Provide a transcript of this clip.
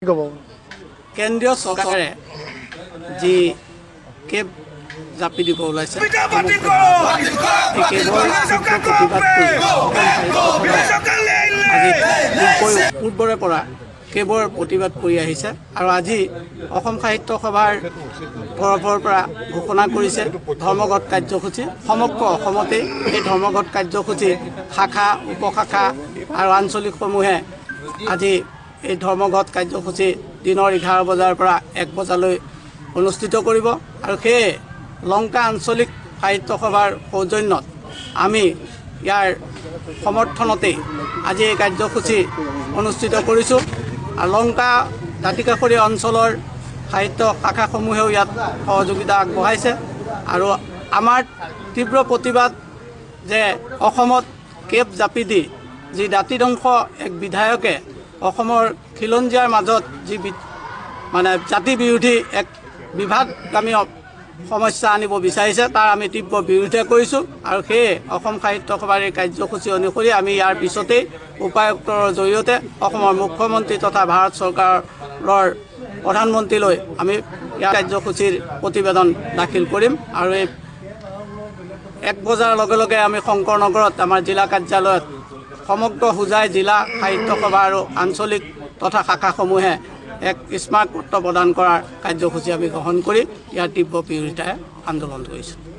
কেন্দ্ৰীয় চৰকাৰে যি কেব জাপি দিব ওলাইছে পূৰ্বৰে পৰা কেবৰ প্ৰতিবাদ কৰি আহিছে আৰু আজি অসম সাহিত্য সভাৰ তৰফৰ পৰা ঘোষণা কৰিছে ধৰ্মঘট কাৰ্যসূচী। সমগ্ৰ অসমতে এই ধৰ্মঘট কাৰ্যসূচী শাখা উপশাখা আৰু আঞ্চলিকসমূহে আজি এই ধৰ্মঘট কাৰ্যসূচী দিনৰ 11 বজাৰ পৰা 1 বজালৈ অনুষ্ঠিত কৰিব আৰু সেয়ে লংকা আঞ্চলিক সাহিত্য সভাৰ সৌজন্যত আমি ইয়াৰ সমৰ্থনতেই আজি এই কাৰ্যসূচী অনুষ্ঠিত কৰিছোঁ। আৰু লংকা দাঁতিকাষৰীয়া অঞ্চলৰ সাহিত্য শাখাসমূহেও ইয়াত সহযোগিতা আগবঢ়াইছে আৰু আমাৰ তীব্ৰ প্ৰতিবাদ যে অসমত কেব জাপি দি যি দাঁতিধ্বংস এক বিধায়কে অসমৰ খিলঞ্জীয়াৰ মাজত যি জাতি বিৰোধী এক বিভাদগামী সমস্যা আনিব বিচাৰিছে তাৰ আমি তীব্ৰ বিৰোধিতা কৰিছোঁ আৰু সেয়ে অসম সাহিত্য সভাৰ এই কাৰ্যসূচী অনুসৰি আমি ইয়াৰ পিছতেই উপায়ুক্তৰ জৰিয়তে অসমৰ মুখ্যমন্ত্ৰী তথা ভাৰত চৰকাৰৰ প্ৰধানমন্ত্ৰীলৈ আমি ইয়াৰ কাৰ্যসূচীৰ প্ৰতিবেদন দাখিল কৰিম আৰু এই 1 বজাৰ লগে লগে আমি শংকৰনগৰত আমাৰ জিলা কাৰ্যালয়ত সমগ্ৰ হোজাই জিলা সাহিত্য সভা আৰু আঞ্চলিক তথা শাখাসমূহে এক স্মাৰকপত্ৰ প্ৰদান কৰাৰ কাৰ্যসূচী আমি গ্ৰহণ কৰি ইয়াৰ তীব্ৰ বিৰোধিতাৰে আন্দোলন কৰিছোঁ।